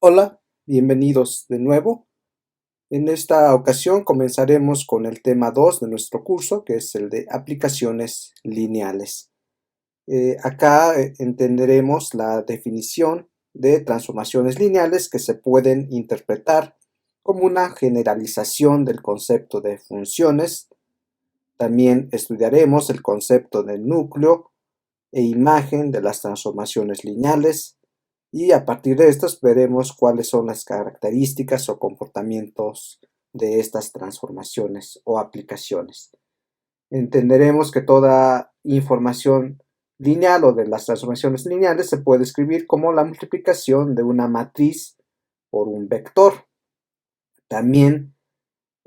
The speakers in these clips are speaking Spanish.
Hola, bienvenidos de nuevo. En esta ocasión comenzaremos con el tema 2 de nuestro curso, que es el de aplicaciones lineales. Acá entenderemos la definición de transformaciones lineales que se pueden interpretar como una generalización del concepto de funciones. También estudiaremos el concepto de núcleo e imagen de las transformaciones lineales. Y a partir de estas veremos cuáles son las características o comportamientos de estas transformaciones o aplicaciones. Entenderemos que toda información lineal o de las transformaciones lineales se puede escribir como la multiplicación de una matriz por un vector. También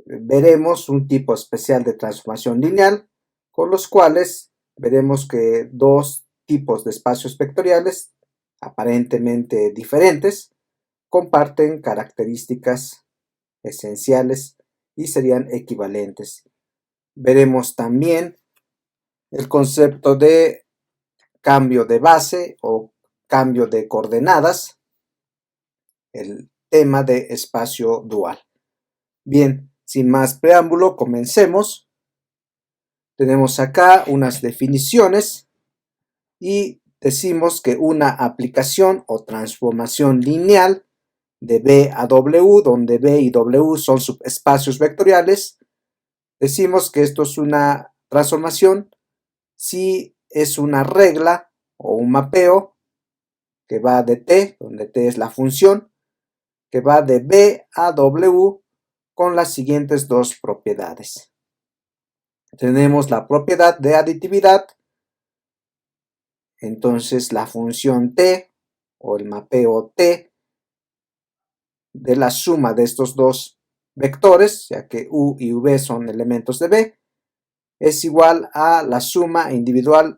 veremos un tipo especial de transformación lineal, con los cuales veremos que dos tipos de espacios vectoriales aparentemente diferentes comparten características esenciales y serían equivalentes. Veremos también el concepto de cambio de base o cambio de coordenadas, el tema de espacio dual. Bien, sin más preámbulo, comencemos. Tenemos acá unas definiciones y decimos que una aplicación o transformación lineal de B a W, donde B y W son subespacios vectoriales, decimos que esto es una transformación si es una regla o un mapeo que va de T, donde T es la función, que va de B a W con las siguientes dos propiedades. Tenemos la propiedad de aditividad, entonces la función T o el mapeo T de la suma de estos dos vectores, ya que U y V son elementos de B, es igual a la suma individual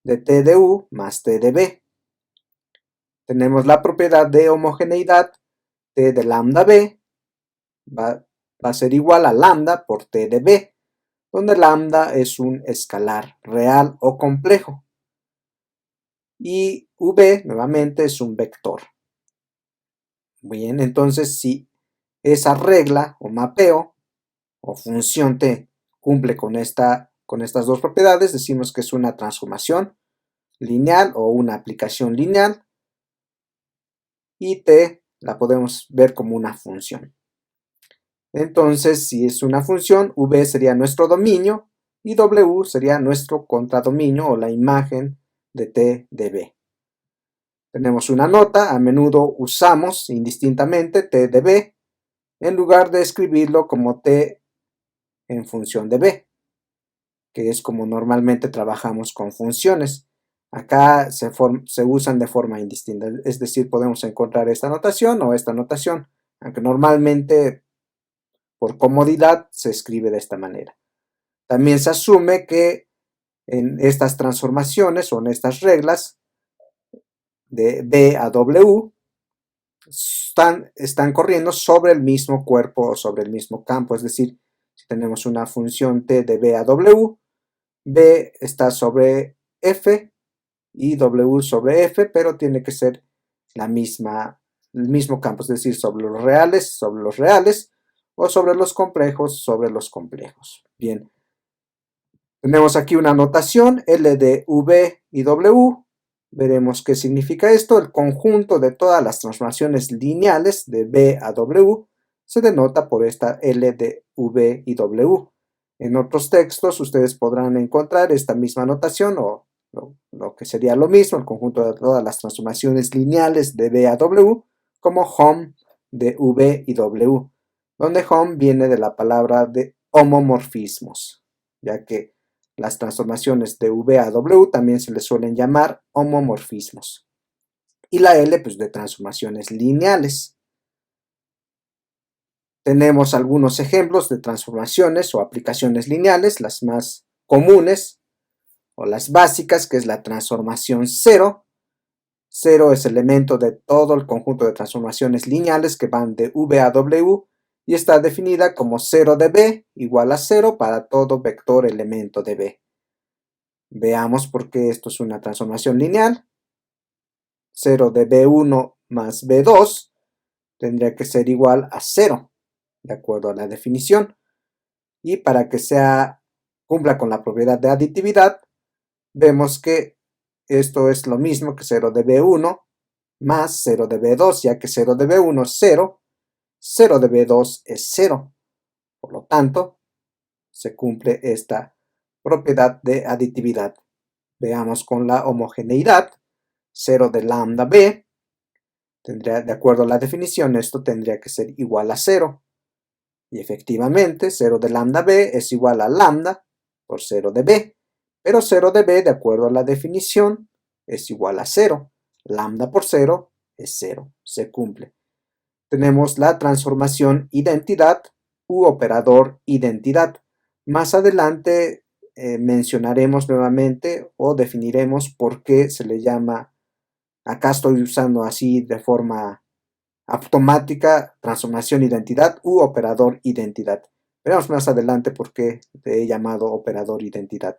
de T de U más T de B. Tenemos la propiedad de homogeneidad, T de lambda B va a ser igual a lambda por T de B, donde lambda es un escalar real o complejo. Y V nuevamente es un vector. Bien, entonces si esa regla o mapeo o función T cumple con estas dos propiedades, decimos que es una transformación lineal o una aplicación lineal, y T la podemos ver como una función. Entonces, si es una función, V sería nuestro dominio y W sería nuestro contradominio o la imagen de T de B. Tenemos una nota, a menudo usamos indistintamente T de B en lugar de escribirlo como T en función de B, que es como normalmente trabajamos con funciones. Acá se usan de forma indistinta, es decir, podemos encontrar esta notación o esta notación, aunque normalmente por comodidad se escribe de esta manera. También se asume que en estas transformaciones o en estas reglas de B a W están corriendo sobre el mismo cuerpo o sobre el mismo campo, es decir, si tenemos una función T de B a W, B está sobre F y W sobre F, pero tiene que ser el mismo campo, es decir, sobre los reales o sobre los complejos. Bien, tenemos aquí una notación L de V y W. Veremos qué significa esto. El conjunto de todas las transformaciones lineales de B a W se denota por esta L de V y W. En otros textos ustedes podrán encontrar esta misma notación o lo que sería lo mismo, el conjunto de todas las transformaciones lineales de B a W, como hom de V y W, donde hom viene de la palabra de homomorfismos, ya que las transformaciones de V a W también se les suelen llamar homomorfismos. Y la L, pues de transformaciones lineales. Tenemos algunos ejemplos de transformaciones o aplicaciones lineales, las más comunes o las básicas, que es la transformación cero. Cero es elemento de todo el conjunto de transformaciones lineales que van de V a W y está definida como 0 de B igual a 0 para todo vector elemento de B. Veamos por qué esto es una transformación lineal. 0 de B1 más B2 tendría que ser igual a 0, de acuerdo a la definición. Y para que cumpla con la propiedad de aditividad, vemos que esto es lo mismo que 0 de B1 más 0 de B2, ya que 0 de B1 es 0, 0 de B2 es 0. Por lo tanto, se cumple esta propiedad de aditividad. Veamos con la homogeneidad. 0 de lambda B, de acuerdo a la definición, esto tendría que ser igual a 0. Y efectivamente, 0 de lambda B es igual a lambda por 0 de B. Pero 0 de B, de acuerdo a la definición, es igual a 0. Lambda por 0 es 0. Se cumple. Tenemos la transformación identidad u operador identidad. Más adelante mencionaremos nuevamente o definiremos por qué se le llama, acá estoy usando así de forma automática, transformación identidad u operador identidad. Veremos más adelante por qué le he llamado operador identidad.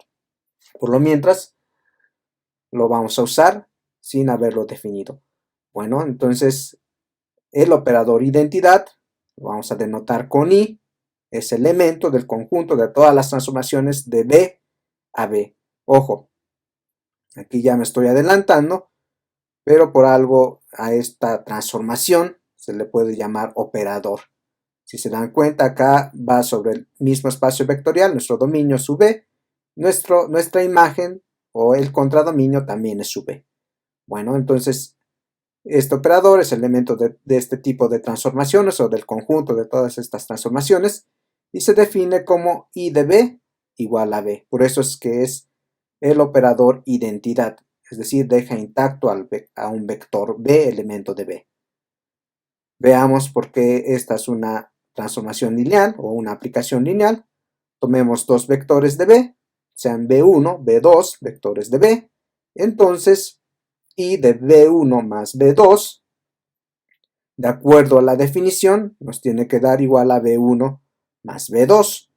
Por lo mientras, lo vamos a usar sin haberlo definido. Bueno, entonces el operador identidad, lo vamos a denotar con I, es elemento del conjunto de todas las transformaciones de B a B. Ojo, aquí ya me estoy adelantando, pero por algo a esta transformación se le puede llamar operador. Si se dan cuenta, acá va sobre el mismo espacio vectorial, nuestro dominio es V, nuestra imagen o el contradominio también es V. Bueno, entonces este operador es elemento de este tipo de transformaciones o del conjunto de todas estas transformaciones y se define como I de B igual a B. Por eso es que es el operador identidad, es decir, deja intacto a un vector B elemento de B. Veamos por qué esta es una transformación lineal o una aplicación lineal. Tomemos dos vectores de B, sean B1, B2, vectores de B. Entonces, I de B1 más B2, de acuerdo a la definición, nos tiene que dar igual a B1 más B2.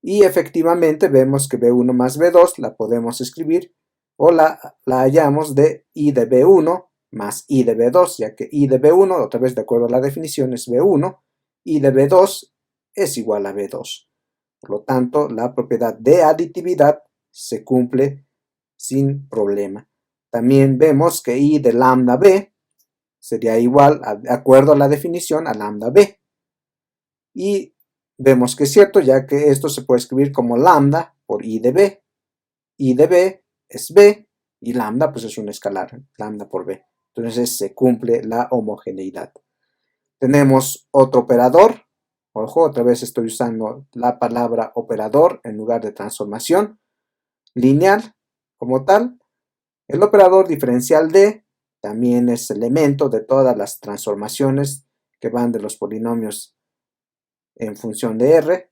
Y efectivamente vemos que B1 más B2 la podemos escribir o la hallamos de I de B1 más I de B2, ya que I de B1, otra vez de acuerdo a la definición, es B1, I de B2 es igual a B2. Por lo tanto, la propiedad de aditividad se cumple sin problema. También vemos que I de lambda B sería igual, de acuerdo a la definición, a lambda B. Y vemos que es cierto, ya que esto se puede escribir como lambda por I de B. I de B es B y lambda pues es un escalar, lambda por B. Entonces se cumple la homogeneidad. Tenemos otro operador. Ojo, otra vez estoy usando la palabra operador en lugar de transformación lineal como tal. El operador diferencial de también es elemento de todas las transformaciones que van de los polinomios en función de R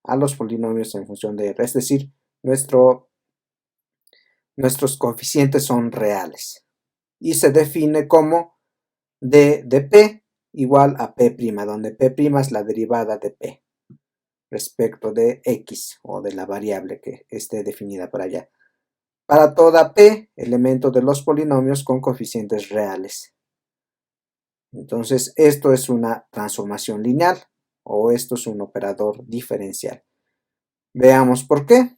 a los polinomios en función de R. Es decir, nuestros coeficientes son reales. Y se define como D de P igual a P', donde P' es la derivada de P respecto de X o de la variable que esté definida para allá. Para toda P, elemento de los polinomios con coeficientes reales. Entonces, esto es una transformación lineal o esto es un operador diferencial. Veamos por qué.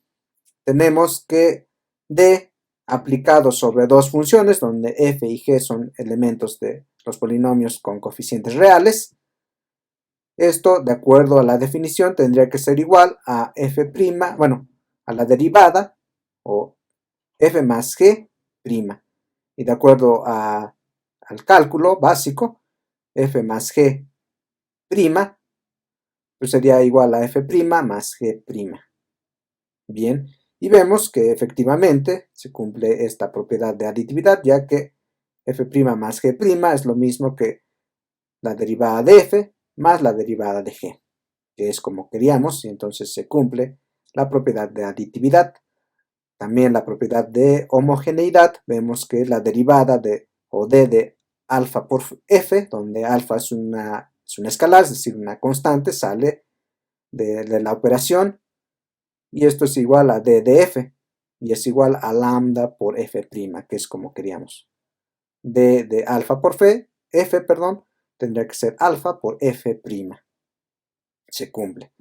Tenemos que D aplicado sobre dos funciones donde f y g son elementos de los polinomios con coeficientes reales. Esto, de acuerdo a la definición, tendría que ser igual a f', bueno, a la derivada o f más g'. Y de acuerdo al cálculo básico, f más g', pues sería igual a f' más g'. Bien, y vemos que efectivamente se cumple esta propiedad de aditividad, ya que f' más g' es lo mismo que la derivada de f más la derivada de g, que es como queríamos, y entonces se cumple la propiedad de aditividad. También la propiedad de homogeneidad, vemos que la derivada de o d de alfa por f, donde alfa es una escalar, es decir, una constante, sale de la operación, y esto es igual a d de f, y es igual a lambda por f', que es como queríamos. D de alfa por f, perdón, tendría que ser alfa por f'. Se cumple.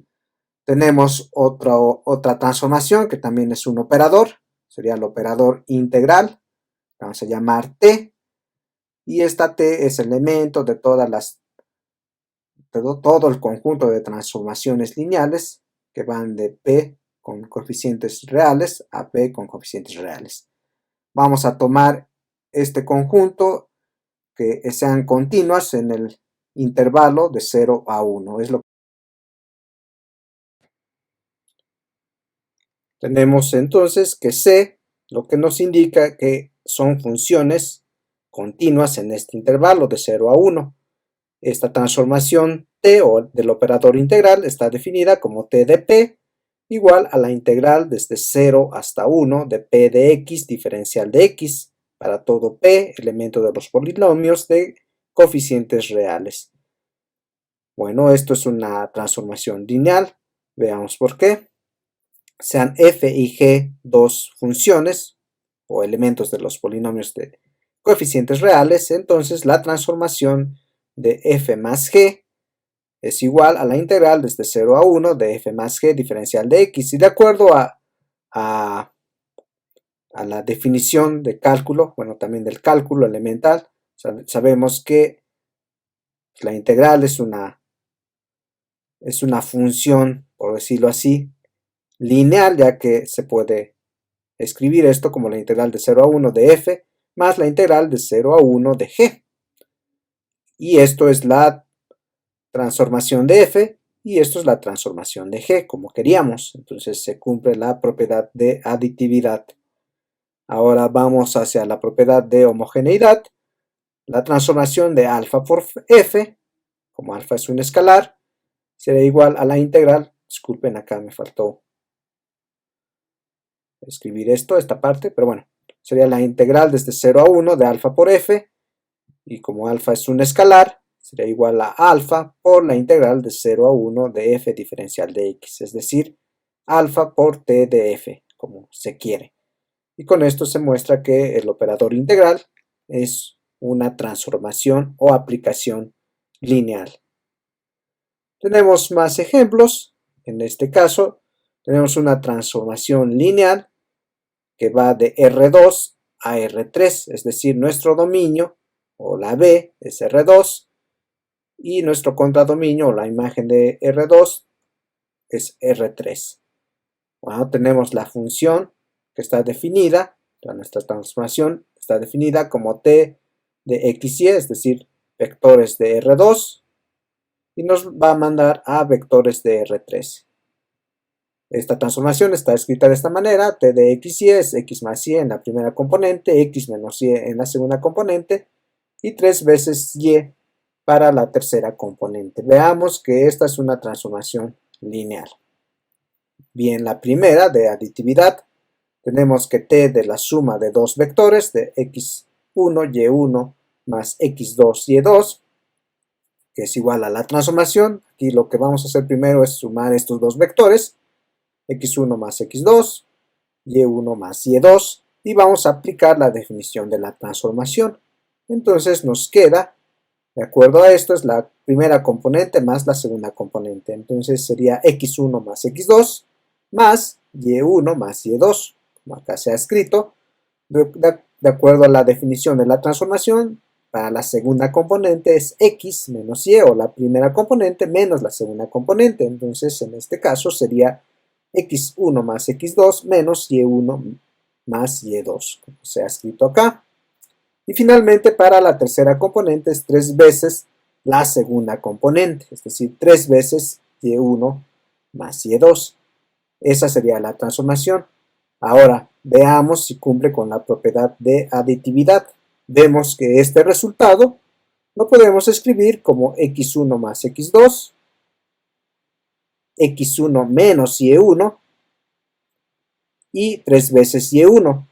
Tenemos otra transformación que también es un operador. Sería el operador integral. Vamos a llamar t. Y esta t es elemento de todo el conjunto de transformaciones lineales que van de p con coeficientes reales a p con coeficientes reales. Vamos a tomar este conjunto que sean continuas en el intervalo de 0 a 1. Tenemos entonces que C, lo que nos indica que son funciones continuas en este intervalo de 0 a 1. Esta transformación t o del operador integral está definida como t de p igual a la integral desde 0 hasta 1 de p de x diferencial de x para todo p, elemento de los polinomios de coeficientes reales. Bueno, esto es una transformación lineal. Veamos por qué. Sean f y g dos funciones o elementos de los polinomios de coeficientes reales, entonces la transformación de f más g es igual a la integral desde 0 a 1 de f más g diferencial de x. Y de acuerdo a la definición de cálculo, bueno, también del cálculo elemental, sabemos que la integral es una función, por decirlo así, lineal, ya que se puede escribir esto como la integral de 0 a 1 de f más la integral de 0 a 1 de g. Y esto es la transformación de f y esto es la transformación de g, como queríamos. Entonces se cumple la propiedad de aditividad. Ahora vamos hacia la propiedad de homogeneidad. La transformación de alfa por f, como alfa es un escalar, será igual a la integral. Disculpen, acá me faltó escribir esta parte, pero bueno, sería la integral desde 0 a 1 de alfa por f, y como alfa es un escalar, sería igual a alfa por la integral de 0 a 1 de f diferencial de x, es decir, alfa por t de f, como se quiere. Y con esto se muestra que el operador integral es una transformación o aplicación lineal. Tenemos más ejemplos. En este caso, tenemos una transformación lineal que va de R2 a R3, es decir, nuestro dominio o la B es R2 y nuestro contradominio o la imagen de R2 es R3. Bueno, tenemos la función que está definida, nuestra transformación está definida como t de x y, es decir, vectores de R2 y nos va a mandar a vectores de R3. Esta transformación está escrita de esta manera: t de x y es x más y en la primera componente, x menos y en la segunda componente y 3 veces y para la tercera componente. Veamos que esta es una transformación lineal. Bien, la primera de aditividad, tenemos que t de la suma de dos vectores de x1, y1 más x2, y2, que es igual a la transformación. Aquí lo que vamos a hacer primero es sumar estos dos vectores, x1 más x2, y1 más y2, y vamos a aplicar la definición de la transformación. Entonces nos queda, de acuerdo a esto, es la primera componente más la segunda componente. Entonces sería x1 más x2 más y1 más y2, como acá se ha escrito. De acuerdo a la definición de la transformación, para la segunda componente es x menos y, o la primera componente menos la segunda componente. Entonces en este caso sería x1 más x2 menos y1 más y2, como se ha escrito acá. Y finalmente para la tercera componente es 3 veces la segunda componente, es decir, 3 veces y1 más y2. Esa sería la transformación. Ahora veamos si cumple con la propiedad de aditividad. Vemos que este resultado lo podemos escribir como x1 más x2, x1 menos y1 y 3 veces y1,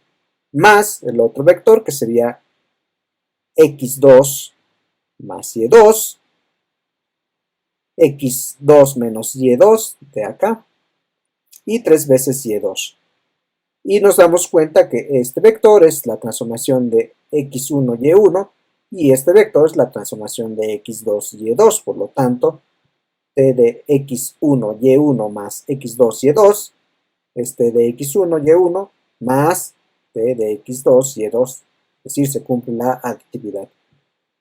más el otro vector que sería x2 más y2, x2 menos y2 de acá, y 3 veces y2. Y nos damos cuenta que este vector es la transformación de x1 y1 y este vector es la transformación de x2, y2, por lo tanto, t de x1, y1 más x2, y2 es t de x1, y1 más t de x2, y2, es decir, se cumple la aditividad.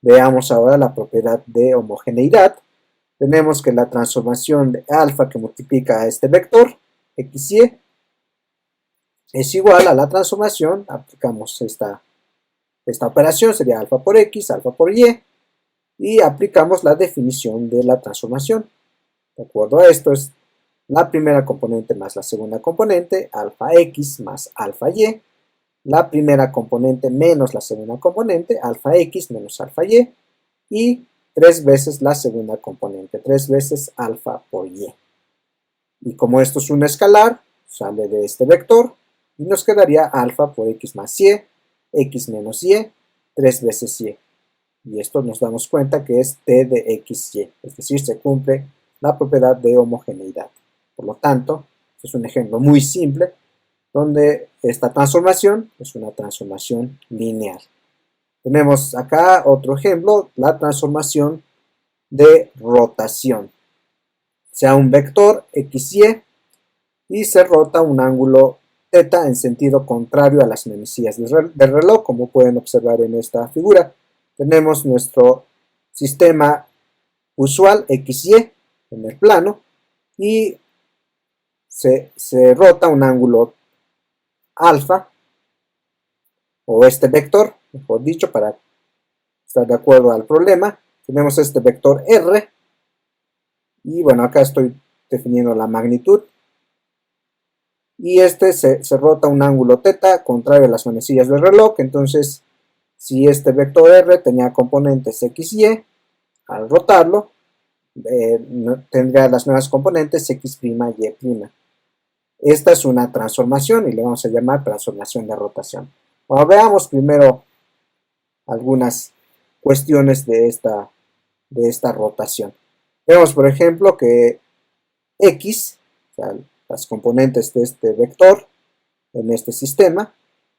Veamos ahora la propiedad de homogeneidad. Tenemos que la transformación de alfa que multiplica a este vector, xy, es igual a la transformación, aplicamos esta operación, sería alfa por x, alfa por y aplicamos la definición de la transformación. De acuerdo a esto es la primera componente más la segunda componente, alfa x más alfa y, la primera componente menos la segunda componente, alfa x menos alfa y 3 veces la segunda componente, 3 veces alfa por y. Y como esto es un escalar, sale de este vector y nos quedaría alfa por x más y, x menos y, 3 veces y. Y esto nos damos cuenta que es t de xy, es decir, se cumple la propiedad de homogeneidad. Por lo tanto, es un ejemplo muy simple donde esta transformación es una transformación lineal. Tenemos acá otro ejemplo, la transformación de rotación. Sea un vector xy y se rota un ángulo θ en sentido contrario a las manecillas del reloj, como pueden observar en esta figura. Tenemos nuestro sistema usual xy en el plano y se rota un ángulo alfa, o este vector, mejor dicho, para estar de acuerdo al problema. Tenemos este vector r, y bueno, acá estoy definiendo la magnitud, y este se rota un ángulo θ contrario a las manecillas del reloj. Entonces, si este vector r tenía componentes x y, al rotarlo, tendrá las nuevas componentes x', y'. Esta es una transformación y le vamos a llamar transformación de rotación. Ahora veamos primero algunas cuestiones de esta rotación. Vemos, por ejemplo, que x, o sea, las componentes de este vector en este sistema,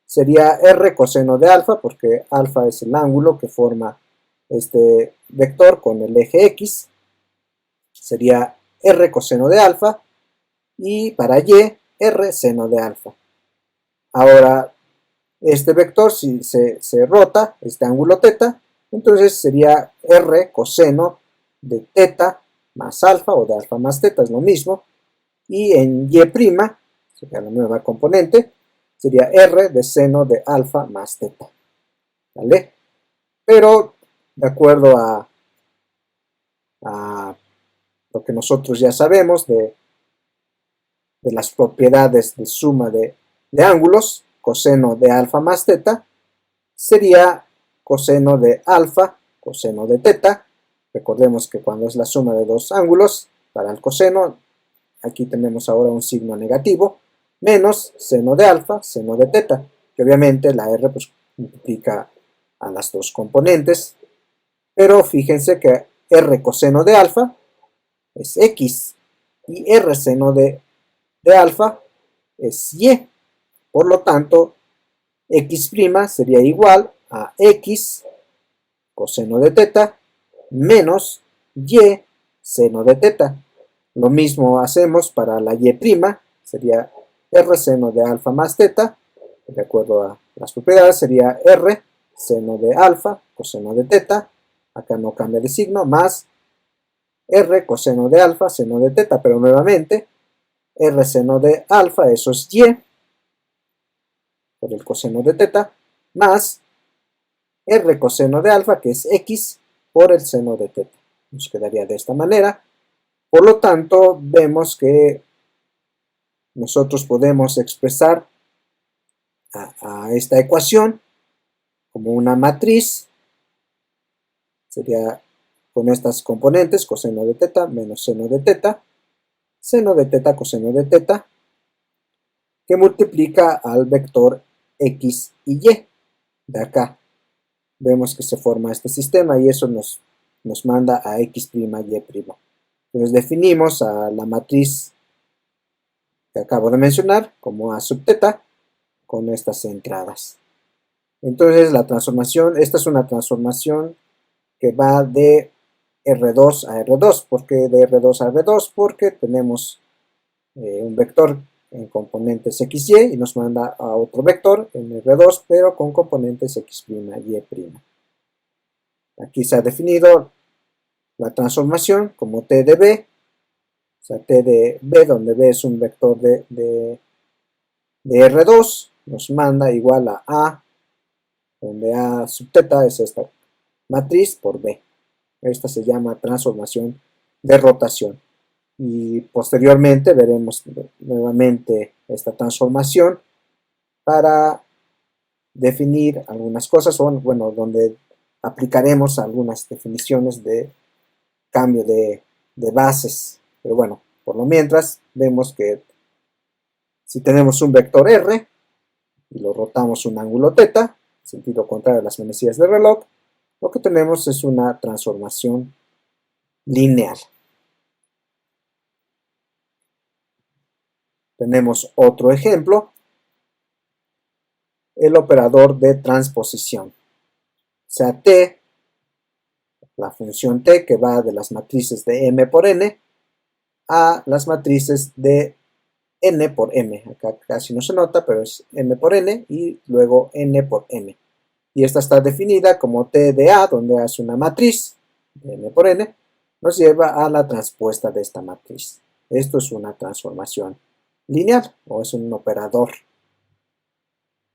sería r coseno de alfa, porque alfa es el ángulo que forma este vector con el eje x, sería r coseno de alfa, y para y, r seno de alfa. Ahora, este vector, si se rota, este ángulo θ, entonces sería r coseno de θ más alfa, o de alfa más θ, es lo mismo, y en y', sería la nueva componente, sería r de seno de alfa más θ, ¿vale? Pero, de acuerdo a lo que nosotros ya sabemos de las propiedades de suma de ángulos, coseno de alfa más θ sería coseno de alfa, coseno de θ. Recordemos que cuando es la suma de dos ángulos, para el coseno, aquí tenemos ahora un signo negativo, menos seno de alfa, seno de θ, que obviamente la r pues multiplica a las dos componentes, pero fíjense que r coseno de alfa es x y r seno de alfa es y. Por lo tanto, x' sería igual a x coseno de θ menos y seno de θ. Lo mismo hacemos para la y', sería r seno de alfa más θ, de acuerdo a las propiedades, sería r seno de alfa coseno de θ, acá no cambia de signo, más r coseno de alfa seno de θ, pero nuevamente r seno de alfa, eso es y, por el coseno de θ, más r coseno de alfa, que es x, por el seno de θ. Nos quedaría de esta manera. Por lo tanto, vemos que nosotros podemos expresar a esta ecuación como una matriz. Sería con estas componentes, coseno de θ menos seno de θ, seno de θ, coseno de θ, que multiplica al vector x y y de acá. Vemos que se forma este sistema y eso nos manda a x', y'. Entonces definimos a la matriz que acabo de mencionar como A sub θ con estas entradas. Entonces la transformación, esta es una transformación que va de R2 a R2. ¿Por qué de R2 a R2? Porque tenemos un vector en componentes XY y nos manda a otro vector en R2, pero con componentes X', Y'. Aquí se ha definido la transformación como T de B, o sea, T de B, donde B es un vector de R2, nos manda igual a, donde A sub teta es esta matriz por B. Esta se llama transformación de rotación. Y posteriormente veremos nuevamente esta transformación para definir algunas cosas, o bueno, donde aplicaremos algunas definiciones de cambio de bases. Pero bueno, por lo mientras vemos que si tenemos un vector R y lo rotamos un ángulo teta, sentido contrario a las manecillas del reloj, lo que tenemos es una transformación lineal. Tenemos otro ejemplo, el operador de transposición. O sea, T, la función T que va de las matrices de M por N a las matrices de N por M. Acá casi no se nota, pero es M por N y luego N por M. Y esta está definida como T de A, donde A es una matriz de M por N, nos lleva a la transpuesta de esta matriz. Esto es una transformación lineal o es un operador.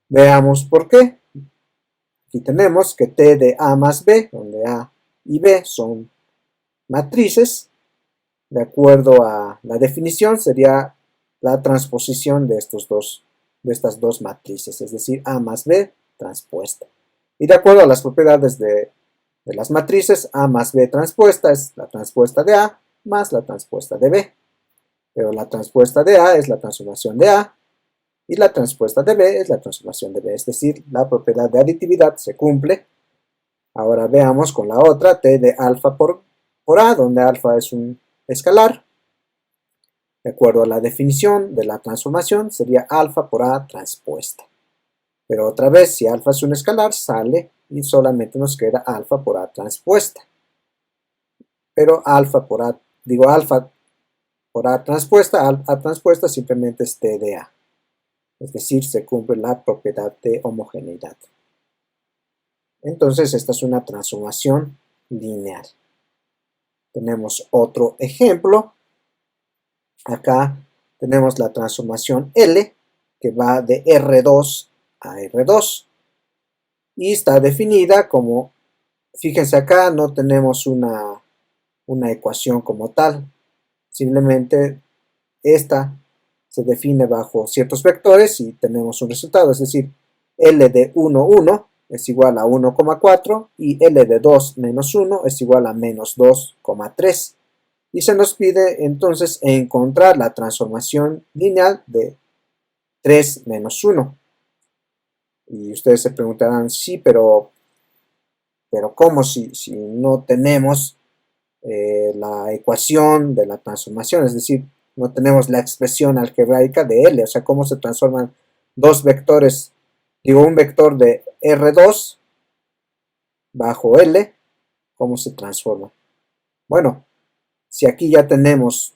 Veamos por qué. Aquí tenemos que T de A más B, donde A y B son matrices, de acuerdo a la definición sería la transposición de estas dos matrices, es decir, A más B transpuesta. Y de acuerdo a las propiedades de las matrices, A más B transpuesta es la transpuesta de A más la transpuesta de B. Pero la transpuesta de A es la transformación de A y la transpuesta de B es la transformación de B. Es decir, la propiedad de aditividad se cumple. Ahora veamos con la otra, T de alfa por A, donde alfa es un escalar. De acuerdo a la definición de la transformación, sería alfa por A transpuesta. Pero otra vez, si alfa es un escalar, sale y solamente nos queda alfa por A transpuesta. Pero alfa por A, alfa por A transpuesta simplemente es T de A. Es decir, se cumple la propiedad de homogeneidad. Entonces, esta es una transformación lineal. Tenemos otro ejemplo. Acá tenemos la transformación L, que va de R2 a R2. Y está definida como, fíjense acá, no tenemos una ecuación como tal. Simplemente esta se define bajo ciertos vectores y tenemos un resultado. Es decir, L de 1, 1 es igual a 1,4 y L de 2 menos 1 es igual a menos 2,3. Y se nos pide entonces encontrar la transformación lineal de 3 menos 1. Y ustedes se preguntarán, sí, pero ¿cómo si no tenemos la ecuación de la transformación? Es decir, no tenemos la expresión algebraica de L. O sea, ¿cómo se transforman dos vectores? Digo, un vector de R2 bajo L, ¿cómo se transforma? Bueno, si aquí ya tenemos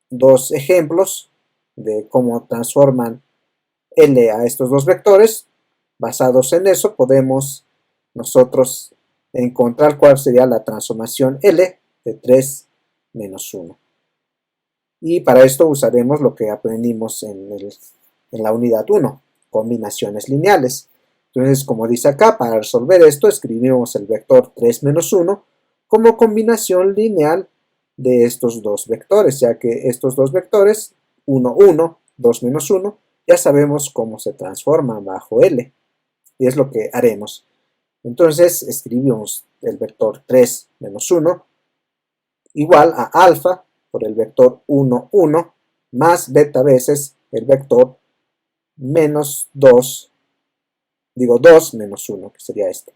dos ejemplos de cómo transforman L a estos dos vectores, basados en eso podemos nosotros encontrar cuál sería la transformación L de 3 menos 1. Y para esto usaremos lo que aprendimos en la unidad 1, combinaciones lineales. Entonces, como dice acá, para resolver esto escribimos el vector 3 menos 1 como combinación lineal de estos dos vectores, ya que estos dos vectores, 1, 1, 2 menos 1, ya sabemos cómo se transforman bajo L. Y es lo que haremos. Entonces, escribimos el vector 3 menos 1 igual a alfa por el vector 1, 1 más beta veces el vector menos 2, 2 menos 1, que sería este.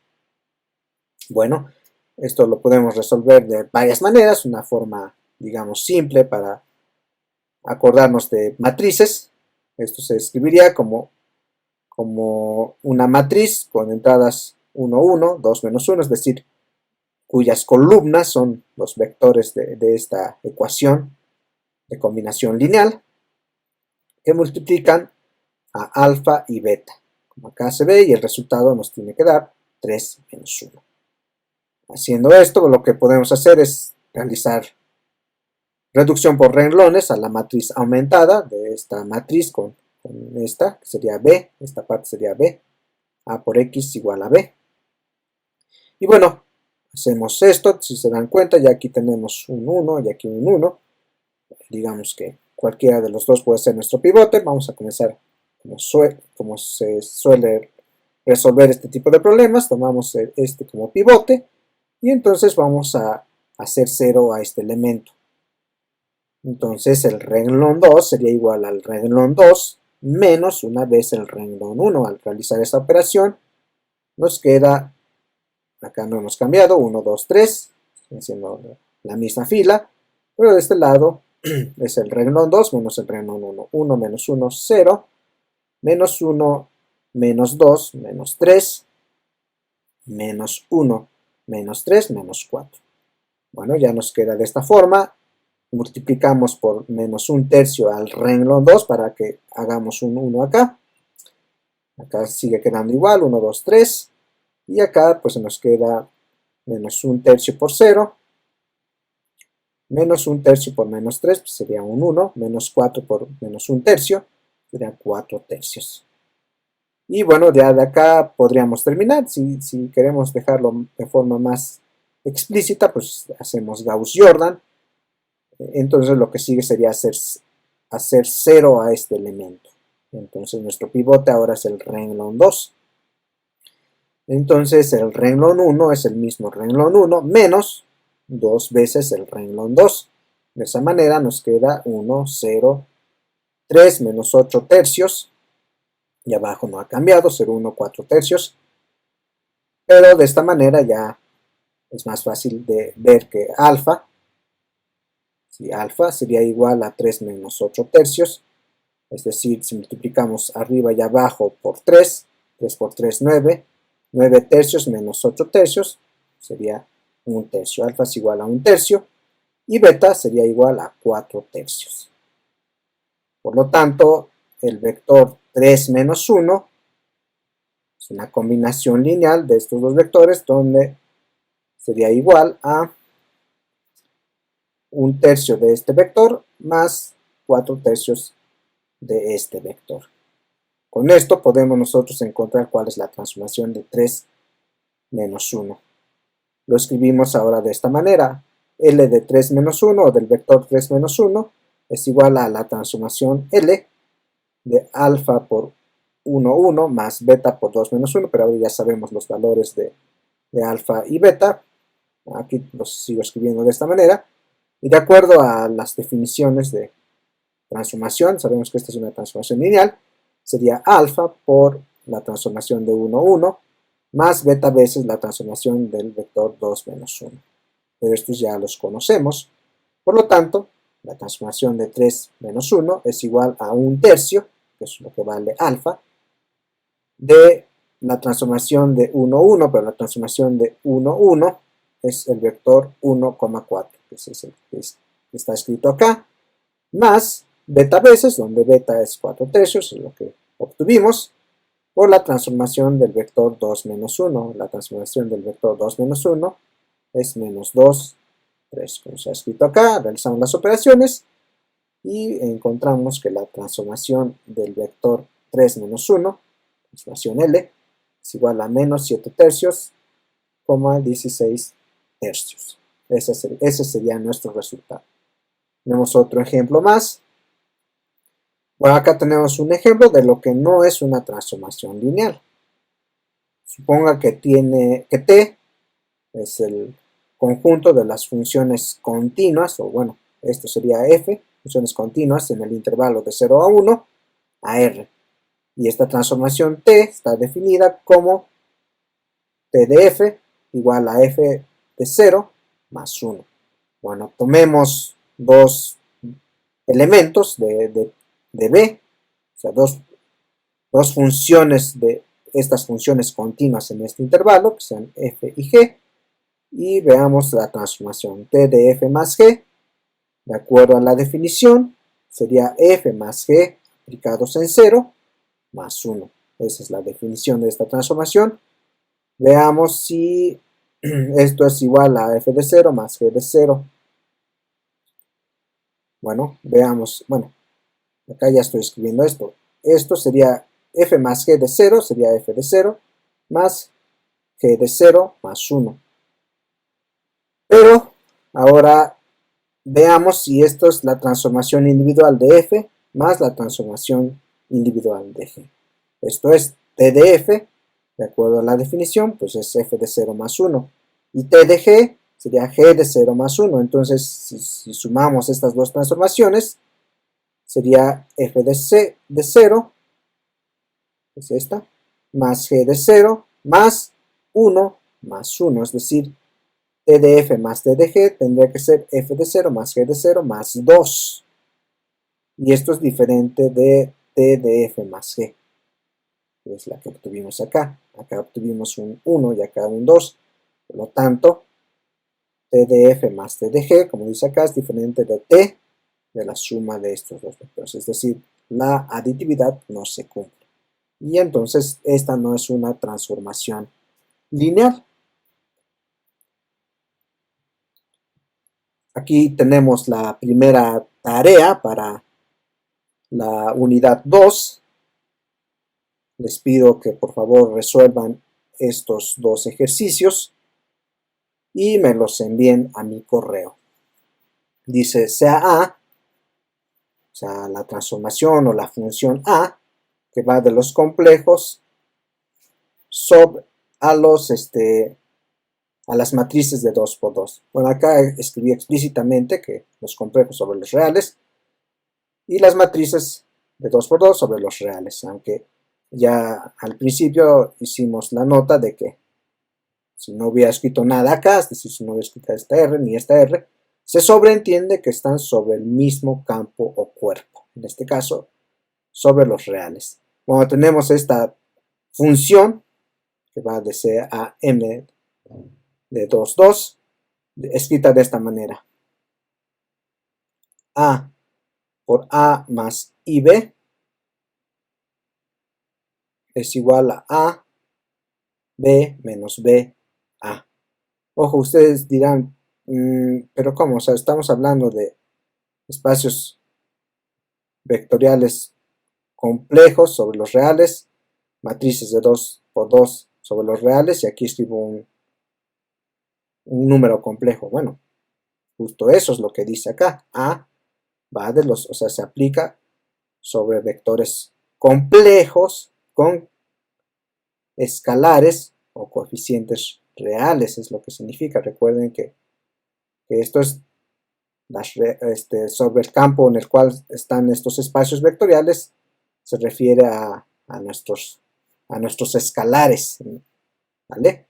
Bueno, esto lo podemos resolver de varias maneras, una forma, digamos, simple para acordarnos de matrices. Esto se escribiría como como una matriz con entradas 1, 1, 2, menos 1, es decir, cuyas columnas son los vectores de esta ecuación de combinación lineal, que multiplican a alfa y beta, como acá se ve, y el resultado nos tiene que dar 3 menos 1. Haciendo esto, lo que podemos hacer es realizar reducción por renglones a la matriz aumentada de esta matriz con esta, que sería B, esta parte sería B, A por X igual a B. Y bueno, hacemos esto, si se dan cuenta, ya aquí tenemos un 1 y aquí un 1. Digamos que cualquiera de los dos puede ser nuestro pivote. Vamos a comenzar como se suele resolver este tipo de problemas. Tomamos este como pivote y entonces vamos a hacer 0 a este elemento. Entonces el renglón 2 sería igual al renglón 2 menos una vez el renglón 1. Al realizar esta operación nos queda, acá no hemos cambiado, 1, 2, 3, siendo la misma fila, pero de este lado es el renglón 2 menos el renglón 1. 1 menos 1, 0, menos 1, menos 2, menos 3, menos 1, menos 3, menos 4. Bueno, ya nos queda de esta forma. Multiplicamos por menos 1/3 al renglón 2 para que hagamos un 1 acá. Acá sigue quedando igual, 1, 2, 3. Y acá pues nos queda menos 1/3 por 0. Menos 1/3 por menos 3 pues sería un 1. Menos 4 por menos 1/3 serían 4/3. Y bueno, ya de acá podríamos terminar. Si queremos dejarlo de forma más explícita, pues hacemos Gauss-Jordan. Entonces lo que sigue sería hacer 0 a este elemento. Entonces nuestro pivote ahora es el renglón 2. Entonces el renglón 1 es el mismo renglón 1 menos 2 veces el renglón 2. De esa manera nos queda 1, 0, 3 menos 8/3. Y abajo no ha cambiado, 0, 1, 4/3. Pero de esta manera ya es más fácil de ver que alfa, si alfa sería igual a 3 menos 8/3. Es decir, si multiplicamos arriba y abajo por 3, 3 por 3, 9, 9/3 menos 8/3 sería 1/3. Alfa es igual a 1/3 y beta sería igual a 4/3. Por lo tanto, el vector 3 menos 1 es una combinación lineal de estos dos vectores donde sería igual a 1/3 de este vector más 4/3 de este vector. Con esto podemos nosotros encontrar cuál es la transformación de 3 menos 1. Lo escribimos ahora de esta manera. L de 3 menos 1 o del vector 3 menos 1 es igual a la transformación L de alfa por 1, 1 más beta por 2 menos 1, pero ahora ya sabemos los valores de alfa y beta. Aquí los sigo escribiendo de esta manera. Y de acuerdo a las definiciones de transformación, sabemos que esta es una transformación lineal, sería alfa por la transformación de 1, 1, más beta veces la transformación del vector 2 menos 1. Pero estos ya los conocemos. Por lo tanto, la transformación de 3 menos 1 es igual a 1/3, que es lo que vale alfa, de la transformación de 1, 1, pero la transformación de 1, 1 es el vector 1,4, que es el que está escrito acá, más beta veces, donde beta es 4/3, es lo que obtuvimos, por la transformación del vector 2 menos 1. La transformación del vector 2 menos 1 es menos 2, 3, como se ha escrito acá. Realizamos las operaciones y encontramos que la transformación del vector 3 menos 1, transformación L, es igual a menos 7/3, 16/3. Ese sería nuestro resultado. Tenemos otro ejemplo más. Bueno, acá tenemos un ejemplo de lo que no es una transformación lineal. Suponga que T es el conjunto de las funciones continuas, o bueno, esto sería F, funciones continuas en el intervalo de 0 a 1 a R. Y esta transformación T está definida como T de F igual a F de 0 más 1. Bueno, tomemos dos elementos de B, o sea, dos dos funciones de estas funciones continuas en este intervalo, que sean f y g, y veamos la transformación t de f más g, de acuerdo a la definición, sería f más g aplicados en 0 más 1. Esa es la definición de esta transformación. Veamos si esto es igual a f de 0 más g de 0. Bueno, veamos, bueno, acá ya estoy escribiendo esto. Esto sería f más g de 0, sería f de 0, más g de 0 más 1. Pero ahora veamos si esto es la transformación individual de f más la transformación individual de g. Esto es t de f, de acuerdo a la definición, pues es f de 0 más 1. Y t de g sería g de 0 más 1. Entonces, si sumamos estas dos transformaciones, sería f de 0, es esta, más g de 0, más 1, más 1. Es decir, t de f más t de g tendría que ser f de 0 más g de 0 más 2. Y esto es diferente de t de f más g, que es la que obtuvimos acá. Acá obtuvimos un 1 y acá un 2. Por lo tanto, t de f más t de g, como dice acá, es diferente de t de la suma de estos dos vectores. Es decir, la aditividad no se cumple. Y entonces esta no es una transformación lineal. Aquí tenemos la primera tarea para la unidad 2. Les pido que por favor resuelvan estos dos ejercicios y me los envíen a mi correo. Dice sea A, o sea, la transformación o la función A, que va de los complejos a las matrices de 2 por 2. Bueno, acá escribí explícitamente que los complejos sobre los reales y las matrices de 2 por 2 sobre los reales, aunque ya al principio hicimos la nota de que si no hubiera escrito nada acá, es decir, si no hubiera escrito esta R ni esta R, se sobreentiende que están sobre el mismo campo o cuerpo, en este caso, sobre los reales. Cuando tenemos esta función, que va de C a M de 2, 2, escrita de esta manera. A por A más IB es igual a B menos BA. Ojo, ustedes dirán, pero ¿cómo? O sea, estamos hablando de espacios vectoriales complejos sobre los reales, matrices de 2 por 2 sobre los reales, y aquí escribo un número complejo. Bueno, justo eso es lo que dice acá. A va de los, o sea, se aplica sobre vectores complejos con escalares o coeficientes reales, es lo que significa. Recuerden que esto es sobre el campo en el cual están estos espacios vectoriales, se refiere a nuestros escalares, ¿vale?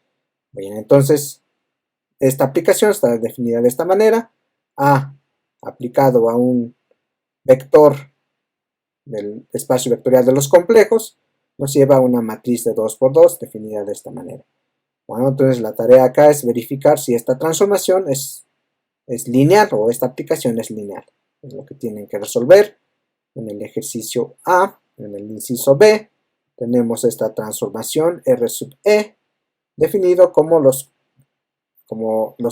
Bien, entonces esta aplicación está definida de esta manera. A aplicado a un vector del espacio vectorial de los complejos nos lleva a una matriz de 2 por 2 definida de esta manera. Bueno, entonces la tarea acá es verificar si esta transformación es lineal o esta aplicación es lineal. Es lo que tienen que resolver. En el ejercicio A, en el inciso B, tenemos esta transformación R sub E definido como los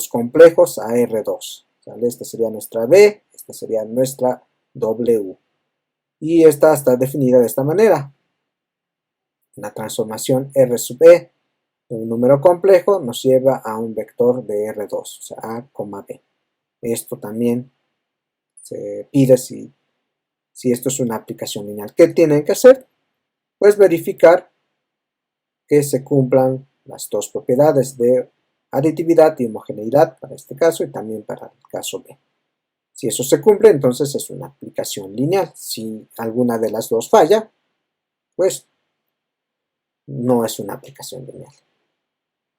complejos a R2. ¿Sale? Esta sería nuestra B, esta sería nuestra W. Y esta está definida de esta manera. La transformación R sub E de un número complejo nos lleva a un vector de R2, o sea, A, B. Esto también se pide si esto es una aplicación lineal. ¿Qué tienen que hacer? Pues verificar que se cumplan las dos propiedades de aditividad y homogeneidad para este caso y también para el caso B. Si eso se cumple, entonces es una aplicación lineal. Si alguna de las dos falla, pues no es una aplicación lineal.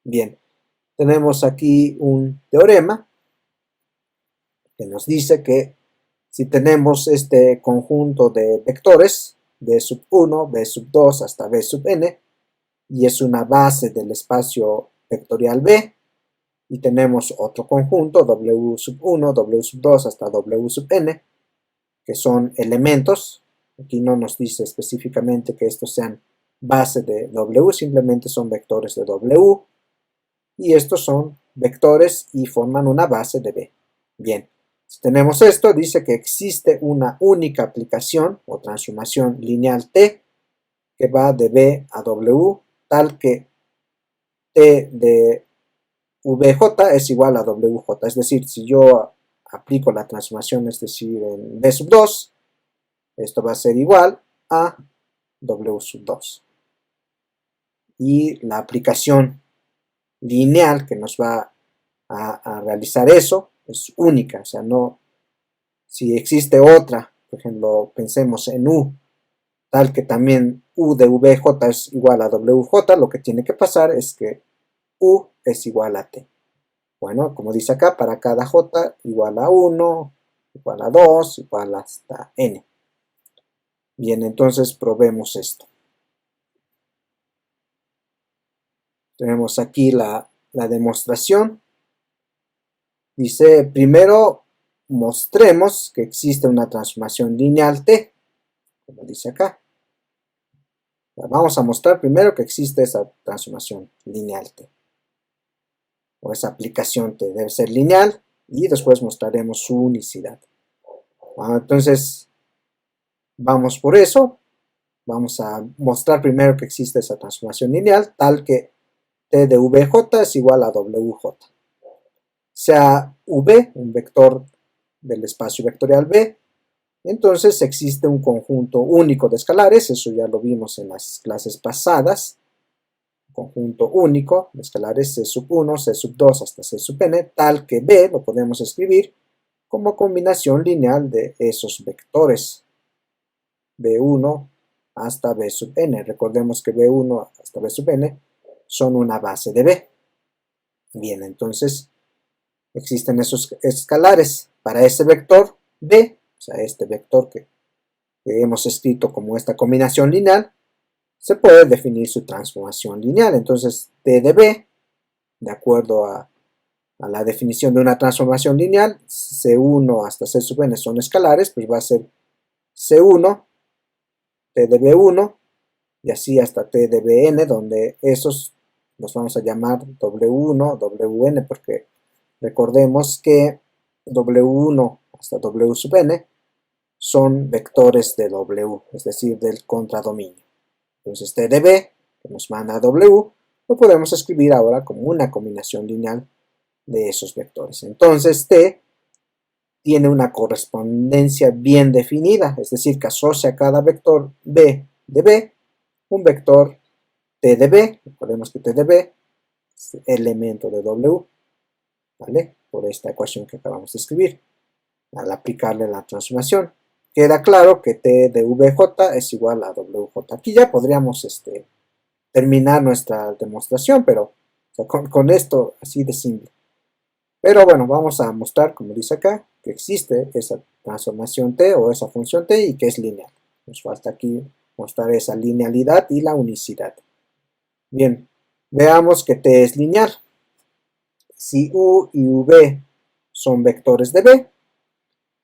Bien, tenemos aquí un teorema que nos dice que si tenemos este conjunto de vectores, B sub 1, B sub 2 hasta B sub n, y es una base del espacio vectorial B, y tenemos otro conjunto, W sub 1, W sub 2 hasta W sub n, que son elementos. Aquí no nos dice específicamente que estos sean base de W, simplemente son vectores de W, y estos son vectores y forman una base de B. Bien, si tenemos esto, dice que existe una única aplicación o transformación lineal T que va de B a W, tal que T de VJ es igual a WJ, es decir, si yo aplico la transformación, es decir, en B sub 2, esto va a ser igual a W sub 2. Y la aplicación lineal que nos va a realizar eso es única, o sea, no, si existe otra, por ejemplo, pensemos en U, tal que también U de VJ es igual a WJ, lo que tiene que pasar es que U es igual a T. Bueno, como dice acá, para cada J igual a 1, igual a 2, igual hasta N. Bien, entonces probemos esto. Tenemos aquí la demostración. Dice, primero mostremos que existe una transformación lineal T, como dice acá. Vamos a mostrar primero que existe esa transformación lineal T, o esa aplicación T debe ser lineal, y después mostraremos su unicidad. Entonces, vamos por eso. Vamos a mostrar primero que existe esa transformación lineal, tal que T de VJ es igual a WJ. Sea V un vector del espacio vectorial B, entonces existe un conjunto único de escalares, eso ya lo vimos en las clases pasadas, conjunto único de escalares C sub 1, C sub 2 hasta C sub n, tal que B lo podemos escribir como combinación lineal de esos vectores, B1 hasta B sub n. Recordemos que B1 hasta B sub n son una base de B. Bien, entonces existen esos escalares para ese vector B, o sea, este vector que hemos escrito como esta combinación lineal, se puede definir su transformación lineal. Entonces, T de B, de acuerdo a la definición de una transformación lineal, C1 hasta C sub n son escalares, pues va a ser C1, T de B1, y así hasta T de Bn, donde esos los vamos a llamar W1, Wn, porque recordemos que W1 hasta W sub n son vectores de W, es decir, del contradominio. Entonces T de B, que nos manda a W, lo podemos escribir ahora como una combinación lineal de esos vectores. Entonces T tiene una correspondencia bien definida, es decir, que asocia a cada vector B de B un vector T de B, recordemos que T de B es elemento de W, ¿vale? Por esta ecuación que acabamos de escribir, al aplicarle la transformación. Queda claro que T de VJ es igual a WJ. Aquí ya podríamos terminar nuestra demostración, pero o sea, con esto así de simple. Pero bueno, vamos a mostrar, como dice acá, que existe esa transformación T o esa función T y que es lineal. Nos falta aquí mostrar esa linealidad y la unicidad. Bien, veamos que T es lineal. Si U y V son vectores de B,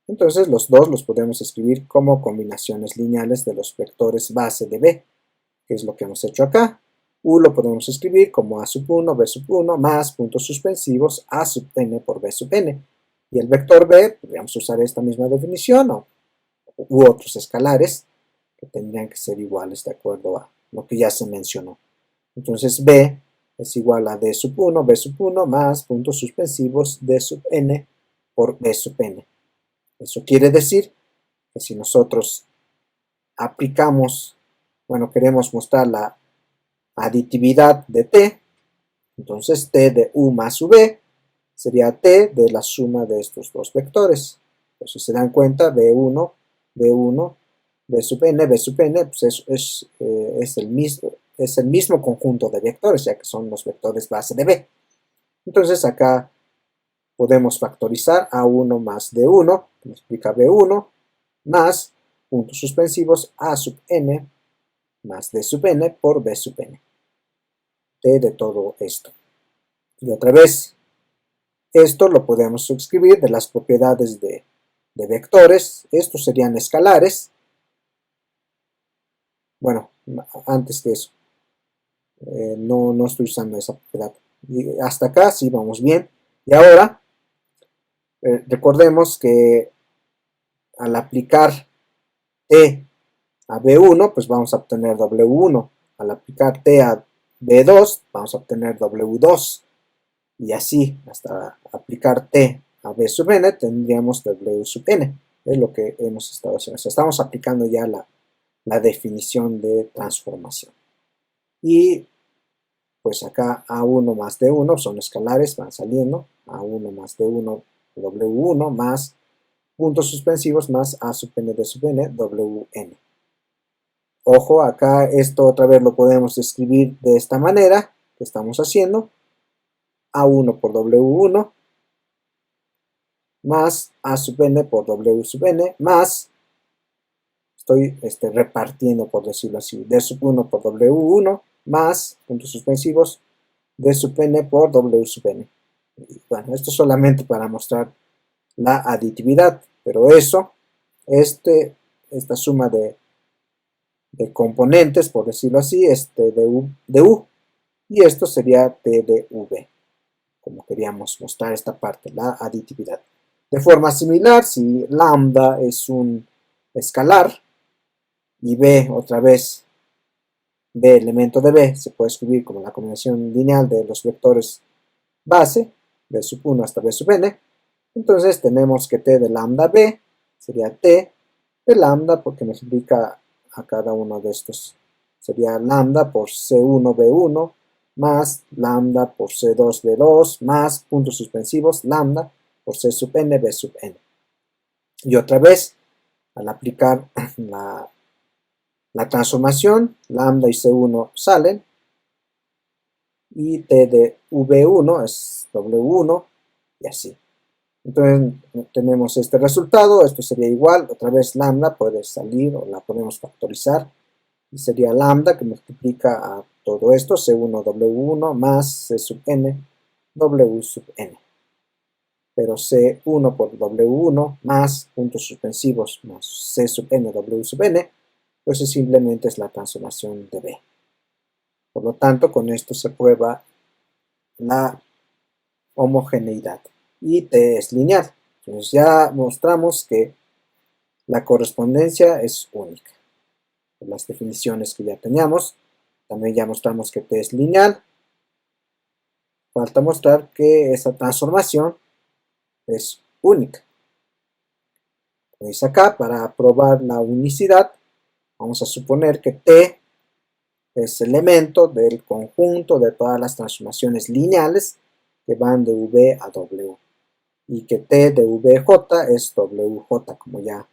entonces los dos los podemos escribir como combinaciones lineales de los vectores base de B, que es lo que hemos hecho acá. U lo podemos escribir como A sub 1, B sub 1, más puntos suspensivos A sub n por B sub n. Y el vector B, podríamos usar esta misma definición u otros escalares que tendrían que ser iguales de acuerdo a lo que ya se mencionó. Entonces B es igual a D sub 1, B sub 1, más puntos suspensivos D sub n por B sub n. Eso quiere decir que si nosotros aplicamos, bueno, queremos mostrar la aditividad de T, entonces T de U más V sería T de la suma de estos dos vectores. Entonces se dan cuenta, B1, B1, B sub n, B sub n, pues es el mismo conjunto de vectores, ya que son los vectores base de B. Entonces acá podemos factorizar A1 más D1, que explica B1, más puntos suspensivos a sub n más d sub n por b sub n. T de todo esto. Y otra vez, esto lo podemos escribir de las propiedades de vectores. Estos serían escalares. Bueno, antes que eso, no estoy usando esa propiedad. Y hasta acá sí vamos bien. Y ahora, recordemos que al aplicar T a B1, pues vamos a obtener W1. Al aplicar T a B2, vamos a obtener W2. Y así, hasta aplicar T a B sub n, tendríamos W sub n. Es lo que hemos estado haciendo. O sea, estamos aplicando ya la definición de transformación. Y pues acá A1 más D1 son escalares, van saliendo. A1 más D1, W1 más puntos suspensivos más A sub n, D sub n, Wn. Ojo, acá esto otra vez lo podemos escribir de esta manera que estamos haciendo. A1 por W1 más A sub n por W sub n más, estoy repartiendo por decirlo así, D sub 1 por W1 más, puntos suspensivos, D sub n por W sub n. Y bueno, esto solamente para mostrar la aditividad, pero eso, esta suma de componentes, por decirlo así, de U, y esto sería T de V, como queríamos mostrar esta parte, la aditividad. De forma similar, si lambda es un escalar, y B otra vez, B elemento de B, se puede escribir como la combinación lineal de los vectores base, B sub 1 hasta B sub n, entonces tenemos que T de lambda B sería T de lambda porque multiplica a cada uno de estos. Sería lambda por C1B1 más lambda por C2B2 más puntos suspensivos lambda por C sub n, B sub n. Y otra vez, al aplicar la transformación, lambda y C1 salen y T de V1 es W1 y así. Entonces tenemos este resultado, esto sería igual, otra vez lambda puede salir o la podemos factorizar y sería lambda que multiplica a todo esto, C1W1 más C sub n, W sub n. Pero C1 por W1 más puntos suspensivos más C sub n, W sub n, pues simplemente es la transformación de B. Por lo tanto, con esto se prueba la homogeneidad y T es lineal. Entonces ya mostramos que la correspondencia es única. Por las definiciones que ya teníamos, también ya mostramos que T es lineal. Falta mostrar que esa transformación es única. Pues acá, para probar la unicidad, vamos a suponer que T es elemento del conjunto de todas las transformaciones lineales que van de V a W. Y que T de VJ es WJ, como ya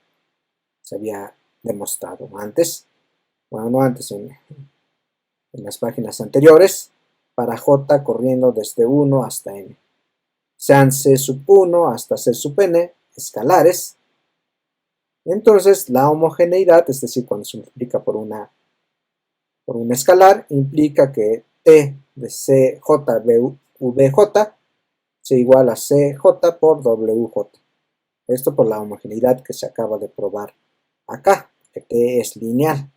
se había demostrado antes. Bueno, no antes, en las páginas anteriores, para J corriendo desde 1 hasta N. Sean C sub 1 hasta C sub N, escalares. Entonces, la homogeneidad, es decir, cuando se multiplica por un escalar, implica que T de CJ sea igual a CJ por WJ. Esto por la homogeneidad que se acaba de probar acá, que T es lineal.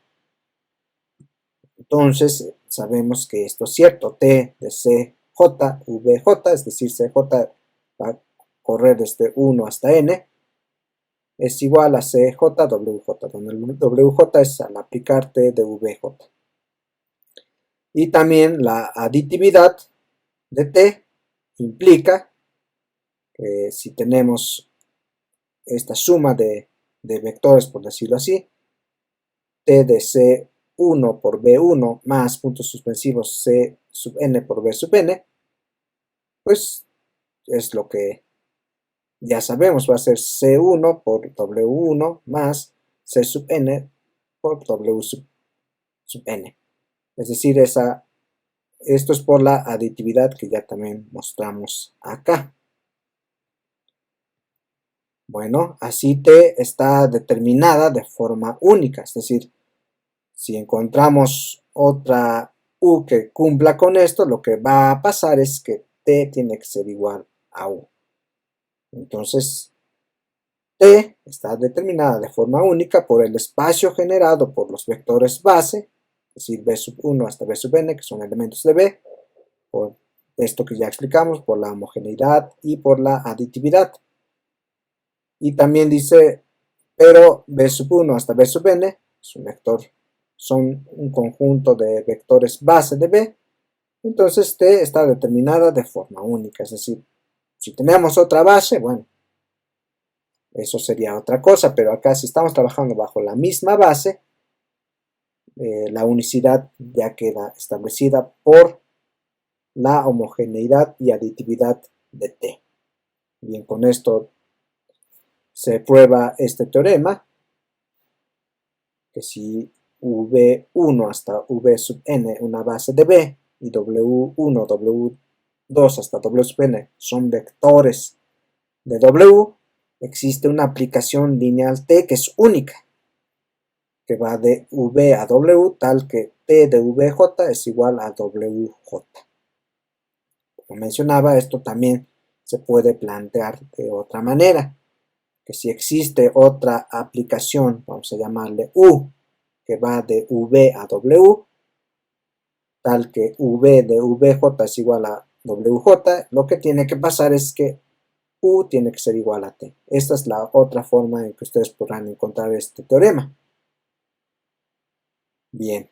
Entonces, sabemos que esto es cierto. T de CJ, VJ, es decir, CJ va a correr desde 1 hasta N, es igual a CJ, WJ, donde el WJ es al aplicar T de VJ. Y también la aditividad de T implica que si tenemos esta suma de vectores, por decirlo así, T de C1 por B1 más puntos suspensivos C sub n por B sub n, pues es lo que ya sabemos, va a ser C1 por W1 más C sub n por W sub n. Es decir, esto es por la aditividad que ya también mostramos acá. Bueno, así T está determinada de forma única, es decir, si encontramos otra U que cumpla con esto, lo que va a pasar es que T tiene que ser igual a U. Entonces, T está determinada de forma única por el espacio generado por los vectores base, es decir, B sub 1 hasta B sub n, que son elementos de B, por esto que ya explicamos, por la homogeneidad y por la aditividad. Y también dice, pero B sub 1 hasta B sub n es un vector, son un conjunto de vectores base de B, entonces T está determinada de forma única, es decir, si tenemos otra base, bueno, eso sería otra cosa, pero acá si estamos trabajando bajo la misma base, la unicidad ya queda establecida por la homogeneidad y aditividad de T. Bien, con esto se prueba este teorema, que si V1 hasta V sub n una base de B y W1, W2 hasta W sub n son vectores de W, existe una aplicación lineal T que es única, que va de V a W, tal que T de VJ es igual a WJ. Como mencionaba, esto también se puede plantear de otra manera, que si existe otra aplicación, vamos a llamarle U, que va de V a W, tal que V de VJ es igual a WJ, lo que tiene que pasar es que U tiene que ser igual a T. Esta es la otra forma en que ustedes podrán encontrar este teorema. Bien.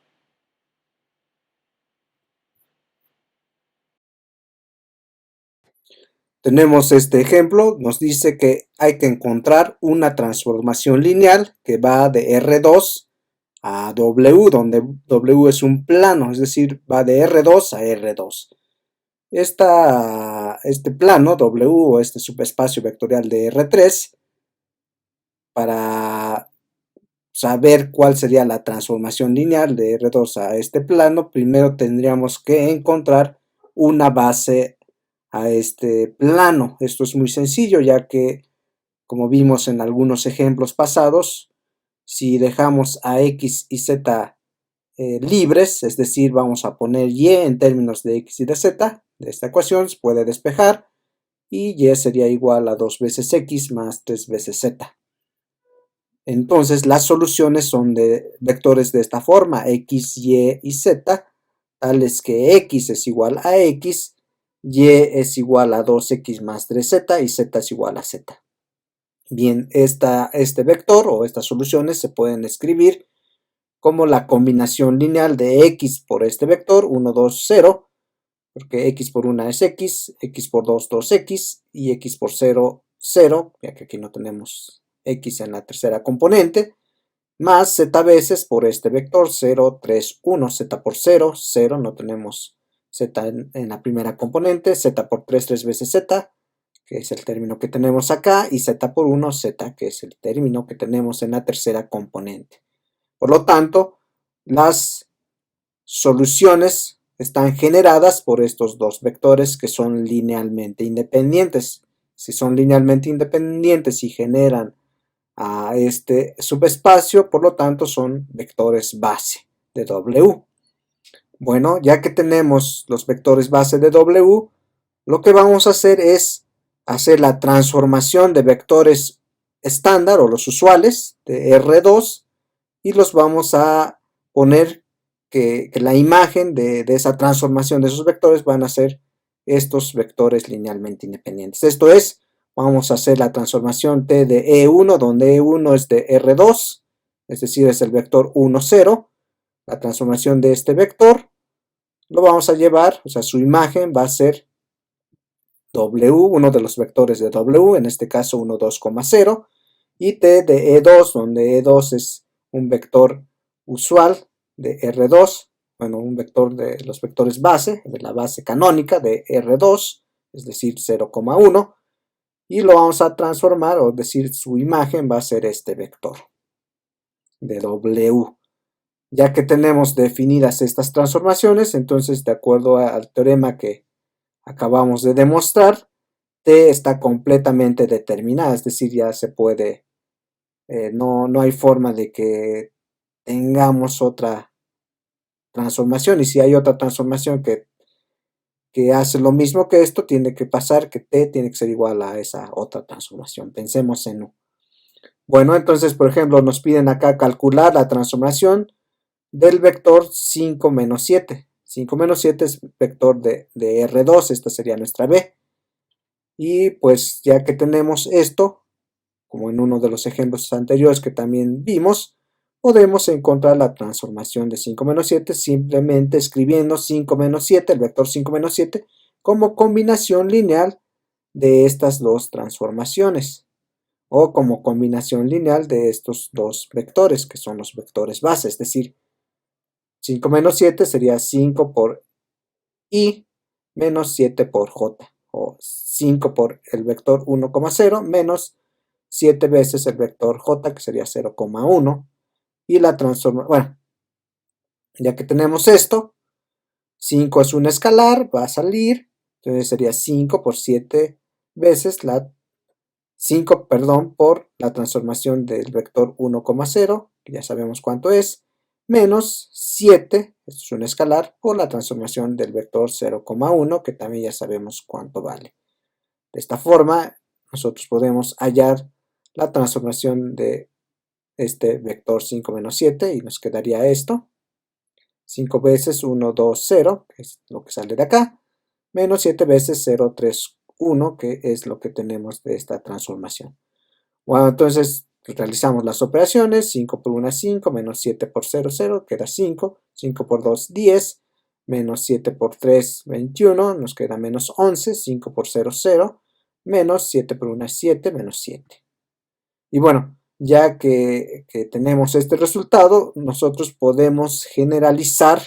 Tenemos este ejemplo, nos dice que hay que encontrar una transformación lineal que va de R2 a W, donde W es un plano, es decir, va de R2 a R2. Este plano W o este subespacio vectorial de R3, para saber cuál sería la transformación lineal de R2 a este plano, primero tendríamos que encontrar una base a este plano. Esto es muy sencillo, ya que, como vimos en algunos ejemplos pasados, si dejamos a X y Z libres, es decir, vamos a poner Y en términos de X y de Z, de esta ecuación se puede despejar, y Y sería igual a 2 veces X más 3 veces Z. Entonces las soluciones son de vectores de esta forma, X, Y y Z, tales que X es igual a X, Y es igual a 2X más 3Z y Z es igual a Z. Bien, este vector o estas soluciones se pueden escribir como la combinación lineal de X por este vector, 1, 2, 0, porque X por 1 es X, X por 2, 2X y X por 0, 0, ya que aquí no tenemos X en la tercera componente, más Z veces por este vector 0, 3, 1, Z por 0, 0, no tenemos Z en la primera componente, Z por 3, 3 veces Z, que es el término que tenemos acá, y Z por 1, Z, que es el término que tenemos en la tercera componente. Por lo tanto, las soluciones están generadas por estos dos vectores que son linealmente independientes. Si son linealmente independientes y generan a este subespacio, por lo tanto son vectores base de W. Bueno, ya que tenemos los vectores base de W, lo que vamos a hacer es hacer la transformación de vectores estándar o los usuales de R2 y los vamos a poner que la imagen de esa transformación de esos vectores van a ser estos vectores linealmente independientes. Esto es, vamos a hacer la transformación T de E1, donde E1 es de R2, es decir, es el vector 1, 0. La transformación de este vector lo vamos a llevar, o sea, su imagen va a ser W, uno de los vectores de W, en este caso 1, 2, 0, y T de E2, donde E2 es un vector usual de R2, bueno, un vector de los vectores base, de la base canónica de R2, es decir, 0,1, y lo vamos a transformar, o decir, su imagen va a ser este vector de W. Ya que tenemos definidas estas transformaciones, entonces, de acuerdo al teorema que acabamos de demostrar, T está completamente determinada, es decir, ya se puede, no hay forma de que tengamos otra transformación, y si hay otra transformación que hace lo mismo que esto, tiene que pasar que T tiene que ser igual a esa otra transformación. Pensemos en U. Bueno, entonces, por ejemplo, nos piden acá calcular la transformación del vector 5 menos 7. 5 menos 7 es vector de R2, esta sería nuestra B. Y pues ya que tenemos esto, como en uno de los ejemplos anteriores que también vimos, podemos encontrar la transformación de 5 menos 7 simplemente escribiendo 5 menos 7, el vector 5 menos 7, como combinación lineal de estas dos transformaciones, o como combinación lineal de estos dos vectores, que son los vectores base, es decir, 5 menos 7 sería 5 por I menos 7 por J, o 5 por el vector 1,0 menos 7 veces el vector J, que sería 0,1, y la transforma, bueno, ya que tenemos esto, 5 es un escalar, va a salir, entonces sería 5 por 7 veces la 5, perdón, por la transformación del vector 1,0, que ya sabemos cuánto es, menos 7, esto es un escalar, por la transformación del vector 0,1, que también ya sabemos cuánto vale. De esta forma, nosotros podemos hallar la transformación de este vector 5 menos 7 y nos quedaría esto. 5 veces 1, 2, 0, que es lo que sale de acá, menos 7 veces 0, 3, 1, que es lo que tenemos de esta transformación. Bueno, entonces realizamos las operaciones, 5 por 1 es 5, menos 7 por 0, 0, queda 5, 5 por 2, 10, menos 7 por 3, 21, nos queda menos 11, 5 por 0, 0, menos 7 por 1 es 7, menos 7. Y bueno, ya que tenemos este resultado, nosotros podemos generalizar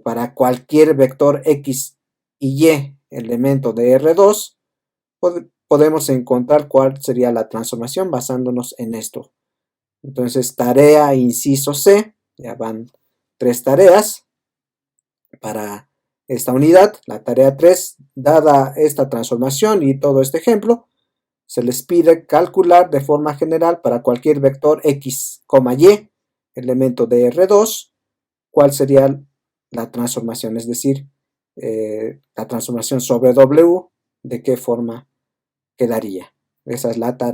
para cualquier vector X y Y elemento de R2, podemos encontrar cuál sería la transformación basándonos en esto. Entonces, tarea inciso C, ya van 3 tareas para esta unidad. La tarea 3, dada esta transformación y todo este ejemplo, se les pide calcular de forma general para cualquier vector X, Y, elemento de R2, cuál sería la transformación, es decir, la transformación sobre W, de qué forma quedaría. Esa es la tarea.